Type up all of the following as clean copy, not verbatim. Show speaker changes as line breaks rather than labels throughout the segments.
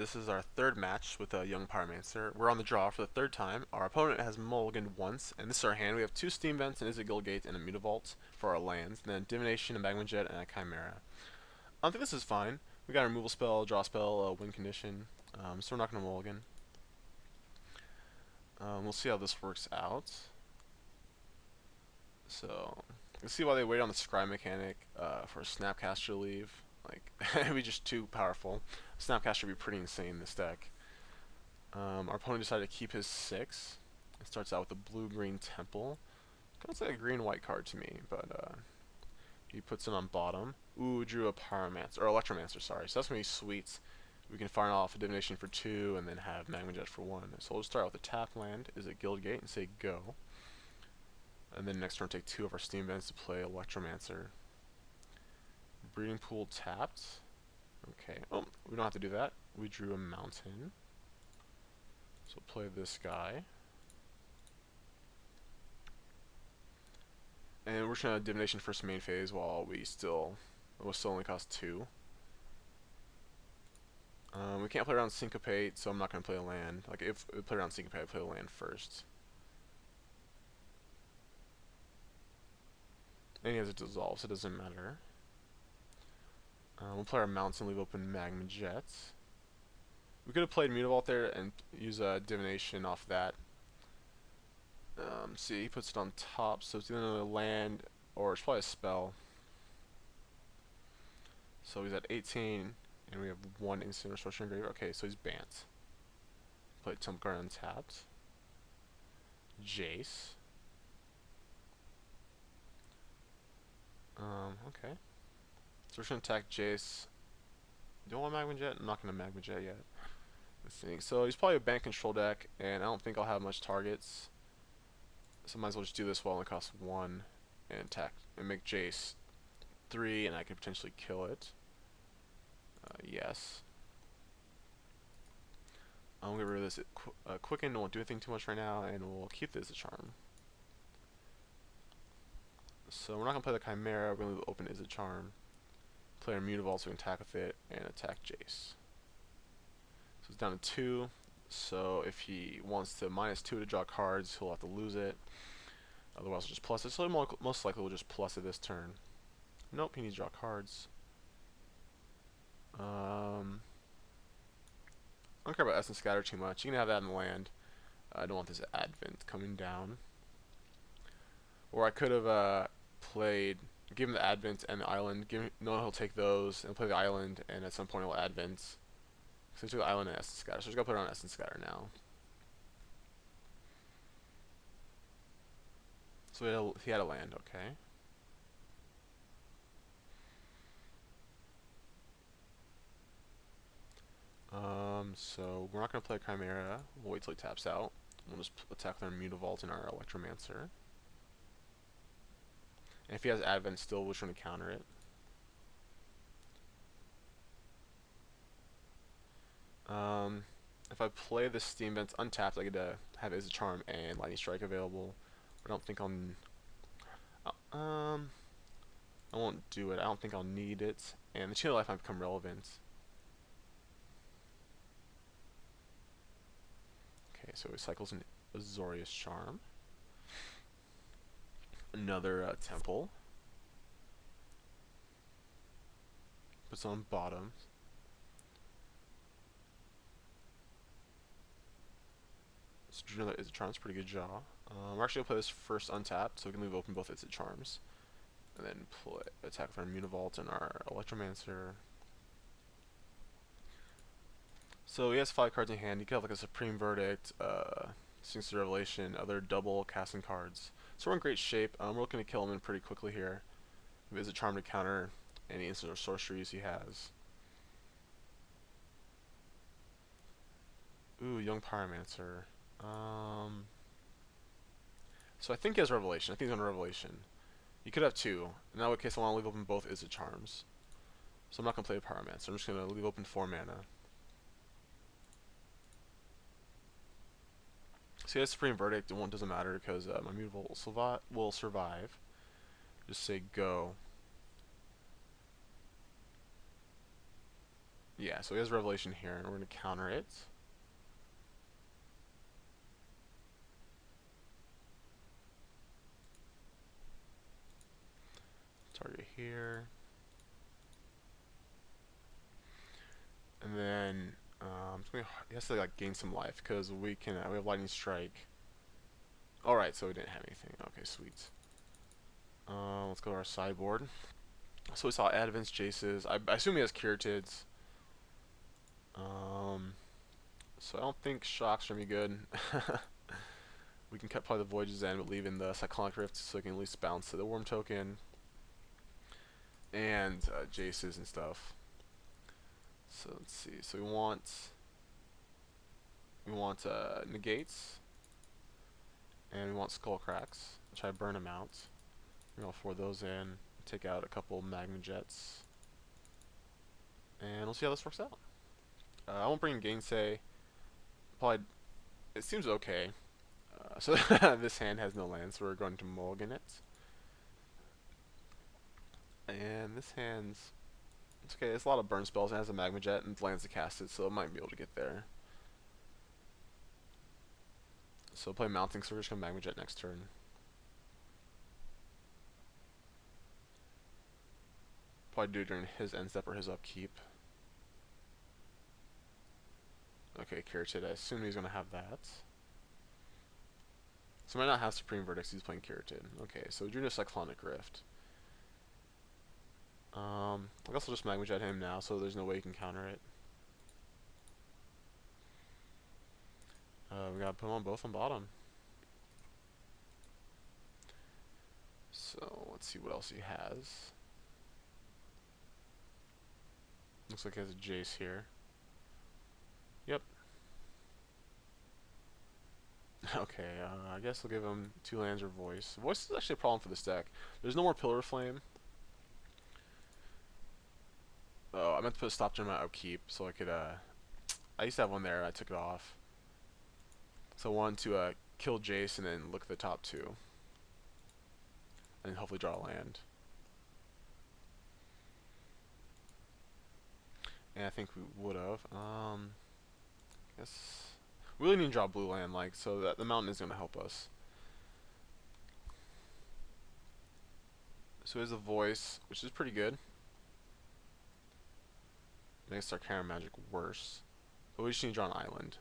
this is our third match with a young Pyromancer. We're on the draw for the third time. Our opponent has mulliganed once, and this is our hand. We have 2 Steam Vents, an Izzet Guildgate, and a Mutavault for our lands, and then Divination, a Magma Jet, and a Chimera. I think this is fine. We got a removal spell, draw spell, a win condition, so we're not going to mulligan. We'll see how this works out. So, you can see why they wait on the Scry mechanic for a Snapcaster to leave. Like, it'd be just too powerful. Snapcaster would be pretty insane in this deck. Our opponent decided to keep his 6. It starts out with a blue-green temple. Kind of looks like a green-white card to me, but he puts it on bottom. Ooh, drew a Pyromancer, or Electromancer, sorry. So that's going to be sweet. We can fire off a Divination for 2 and then have Magma Jet for 1. So we'll start out with a tap land, Izzet Guildgate, and say go. And then next turn take 2 of our Steam Vents to play Electromancer. Breeding Pool tapped. Okay, oh, we don't have to do that. We drew a mountain. So we'll play this guy. And we're just going to Divination first main phase while it will still only cost 2. We can't play around Syncopate, so I'm not going to play a land. Like, if we play around Syncopate, I'd play a land first. And he has a dissolve, so it doesn't matter. We'll play our mountain, leave open Magma Jet. We could have played Mutavault there and use a Divination off that. See, he puts it on top, so it's either a land or it's probably a spell. So he's at 18, and we have 1 instant or sorcery engrave. Okay, so he's Bant. Play Temple Guard untapped. Jace. Okay. So we're just going to attack Jace. Do I want Magma Jet? I'm not going to Magma Jet yet. Let's think. So he's probably a bank control deck, and I don't think I'll have much targets. So might as well just do this while it only costs 1 and attack and make Jace 3, and I could potentially kill it. Yes. I'm gonna get rid of this Quicken, won't do anything too much right now, and we'll keep this a charm. So we're not gonna play the Chimera, we're gonna open Izzet Charm. Play our Mutavault so we can attack with it and attack Jace. So it's down to 2. So if he wants to -2 to draw cards, he'll have to lose it. Otherwise, we'll just plus it. So most likely we'll just plus it this turn. Nope, he needs to draw cards. I don't care about Essence Scatter too much. You can have that in the land. I don't want this Advent coming down. Or I could have give him the Advent and the Island. Knowing he'll take those and play the Island, and at some point he'll Advent. So he took the Island and Essence Scatter. So I just gotta put it on Essence Scatter now. So he had a land, okay. So we're not gonna play Chimera. We'll wait till he taps out. We'll just attack with our Mutavault and our Electromancer. And if he has Advent still, we're trying to counter it. If I play the Steam Vents untapped, I get to have Izzet Charm and Lightning Strike available. I don't think I won't do it. I don't think I'll need it. And the Chain of Life might become relevant. Okay, so he cycles an Azorius Charm. Another Temple. Puts on bottom. So drew another Izzet Charm. It's a pretty good draw. We're actually going to play this first untapped, so we can leave open both Izzet Charms. And then attack with our Mutavault and our Electromancer. So he has 5 cards in hand. He could have like a Supreme Verdict, Sinister Revelation, other double casting cards. So we're in great shape. We're looking to kill him in pretty quickly here. We have Izzet Charm to counter any instant or sorceries he has. Ooh, young Pyromancer. So I think he has Revelation. I think he's on Revelation. He could have 2. In that case, I want to leave open both Izzet Charms. So I'm not going to play a Pyromancer. I'm just going to leave open 4 mana. So he has Supreme Verdict. It doesn't matter because my Mutavault will survive. Just say go. Yeah, so he has Revelation here, and we're going to counter it. Target here. And then he has to like gain some life because we have Lightning Strike. Alright, so we didn't have anything. Okay, sweet. Let's go to our sideboard. So we saw Advents, Jaces. I assume he has Curatids. So I don't think Shocks are gonna be good. We can cut probably the Voyages in, but leave in the Cyclonic Rift so we can at least bounce to the Worm token and Jaces and stuff. So let's see. So we want negates, and we want skull cracks. Try to burn them out. We're gonna pour those in. Take out a couple magma jets, and we'll see how this works out. I won't bring Gainsay. Probably it seems okay. So this hand has no lands, so we're going to mulligan it. And this hand's it's okay. It's a lot of burn spells and has a magma jet and lands to cast it, so it might be able to get there. So play mounting, so we're just gonna magma jet next turn. Probably do it during his end step or his upkeep. Okay, Caratid, I assume he's gonna have that. So might not have Supreme Verdicts, he's playing Caratid. Okay, so we drew a Cyclonic Rift. I guess I'll just magma jet him now, so there's no way you can counter it. We gotta put them on both on bottom. So let's see what else he has. Looks like he has a Jace here. Yep. Okay, I guess I'll give him 2 lands or Voice. Voice is actually a problem for this deck. There's no more Pillar of Flame. Oh, I meant to put a stop to my upkeep so I could, I used to have one there and I took it off. So I wanted to kill Jace and then look at the top 2. And hopefully draw a land. And I think we would have. Guess we really need to draw a blue land, like, so that the mountain is going to help us. So here's a Voice, which is pretty good. Makes our Karen Magic worse. But we just need to draw an island.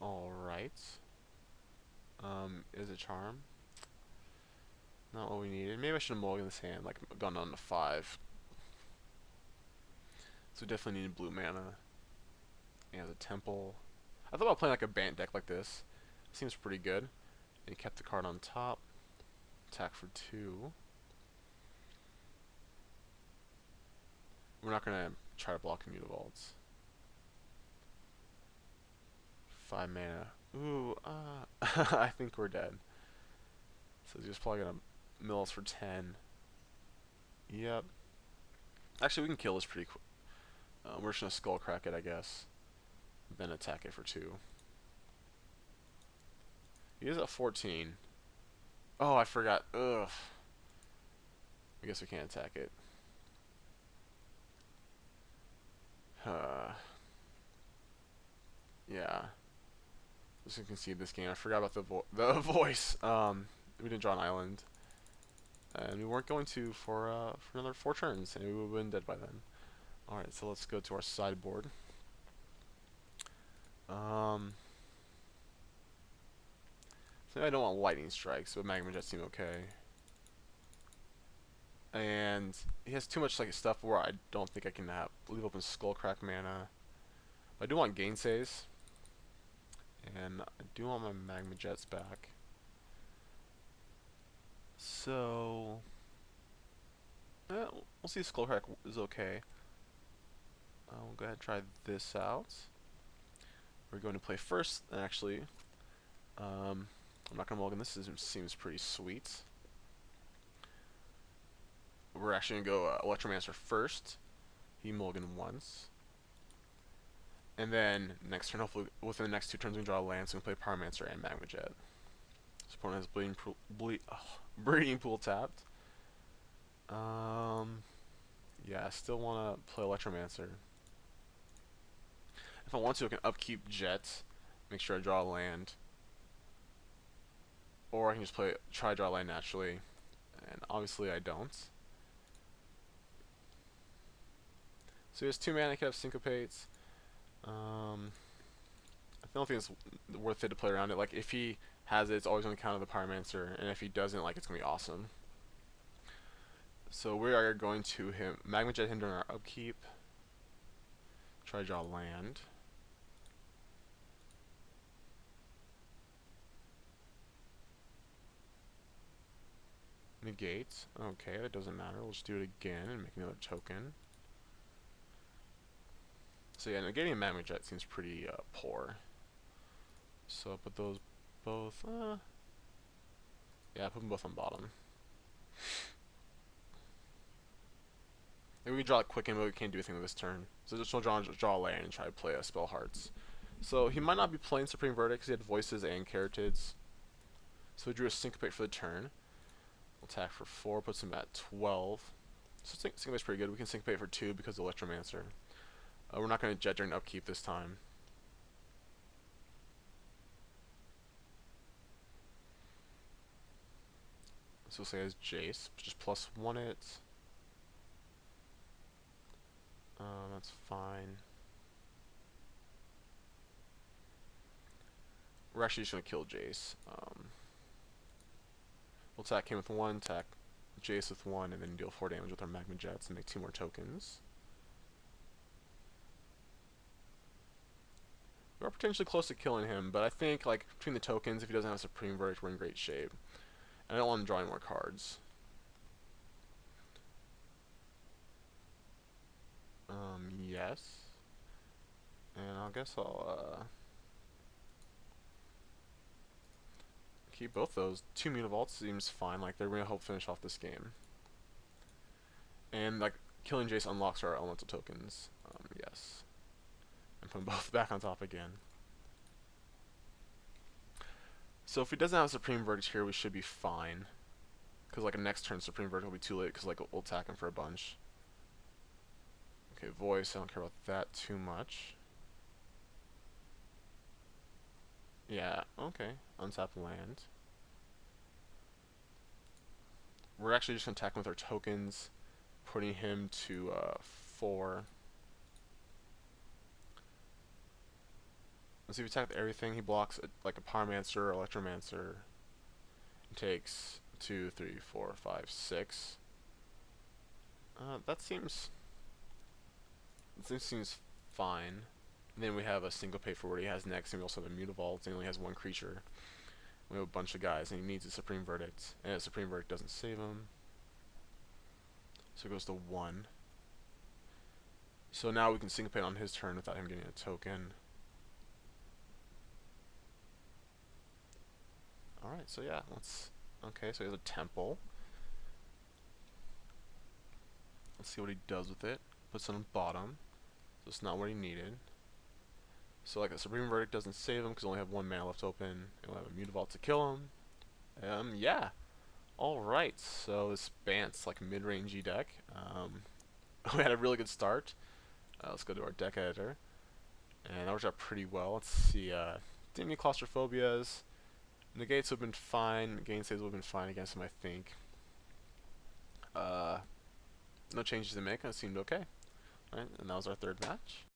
Alright. Is it Charm? Not what we needed. Maybe I should have mulliganed this hand, like gone on to 5. So we definitely needed blue mana. And a Temple. I thought about playing like a Bant deck like this. Seems pretty good. And he kept the card on top. Attack for 2. We're not gonna try to block Mutavaults. 5 mana. Ooh, I think we're dead. So he's just probably gonna mill us for 10. Yep. Actually, we can kill this pretty quick. We're just gonna skull crack it, I guess. Then attack it for 2. He is at 14. Oh, I forgot. Ugh. I guess we can't attack it. Yeah. Just gonna concede this game. I forgot about the voice. We didn't draw an island, and we weren't going to for another 4 turns, and we would have been dead by then. All right, so let's go to our sideboard. So I don't want lightning strikes, but magma jets seem okay. And he has too much like stuff where I don't think I can leave open Skullcrack mana. But I do want Gainsays. And I do want my magma jets back. So we'll see if Skullcrack is okay. We'll go ahead and try this out. We're going to play first, actually. I'm not going to mulligan this. This seems pretty sweet. We're actually going to go Electromancer first. He mulliganed once. And then next turn, hopefully within the next 2 turns, we can draw a land, so we can play Pyromancer and Magma Jet. This opponent has Breeding Pool tapped. Yeah, I still want to play Electromancer. If I want to, I can upkeep Jet, make sure I draw a land. Or I can just try to draw a land naturally. And obviously I don't. So he has 2 mana, he could have Syncopates. I don't think it's worth it to play around it. Like, if he has it, it's always going to counter the Pyromancer, and if he doesn't, like, it's going to be awesome. So we are going to Magma Jet him during our upkeep. Try to draw land. Negate. Okay, that doesn't matter. We'll just do it again and make another token. So yeah, negating a Magma Jet seems pretty poor. So I'll put those both. Yeah, put them both on bottom. Maybe we draw it quick in, but we can't do anything with this turn. So just we'll draw a land and try to play a Spell Hearts. So he might not be playing Supreme Verdict because he had Voices and Carrotids. So we drew a Syncopate for the turn. We'll attack for 4, puts him at 12. So Syncopate's pretty good. We can Syncopate for 2 because of Electromancer. We're not going to Jet during upkeep this time. So we'll say as Jace, just +1 it. That's fine. We're actually just going to kill Jace. We'll attack him with 1, attack Jace with 1, and then deal 4 damage with our Magma Jets and make 2 more tokens. We're potentially close to killing him, but I think, like, between the tokens, if he doesn't have Supreme Verdict, we're in great shape. And I don't want him drawing more cards. Yes. And I guess I'll, keep both those. 2 Mutavaults seems fine, like, they're gonna help finish off this game. And, like, killing Jace unlocks our elemental tokens. Yes. And put them both back on top again. So if he doesn't have Supreme Verdict here, we should be fine. Because, like, next turn Supreme Verdict will be too late, because, like, we'll attack him for a bunch. Okay, Voice, I don't care about that too much. Yeah, okay. Untap land. We're actually just going to attack him with our tokens, putting him to 4. Let's see if we attack with everything. He blocks like a Pyromancer or Electromancer. It takes 2, 3, 4, 5, 6. That seems fine. And then we have a Syncopate for what he has next, and we also have a Mutavault, and he only has 1 creature. We have a bunch of guys, and he needs a Supreme Verdict, and a Supreme Verdict doesn't save him. So it goes to 1. So now we can Syncopate on his turn without him getting a token. Alright, so yeah, okay, so he has a Temple. Let's see what he does with it. Puts it on the bottom, so it's not what he needed. So like the Supreme Verdict doesn't save him because we only have 1 mana left open, and we'll have a Mutavault to kill him. Yeah. Alright, so this Bant's like mid-rangey deck. We had a really good start. Let's go to our deck editor. And that worked out pretty well. Let's see, didn't any claustrophobias. Negates would have been fine, gainsays would have been fine against him, I think. No changes to make, and it seemed okay. Alright, and that was our 3rd match.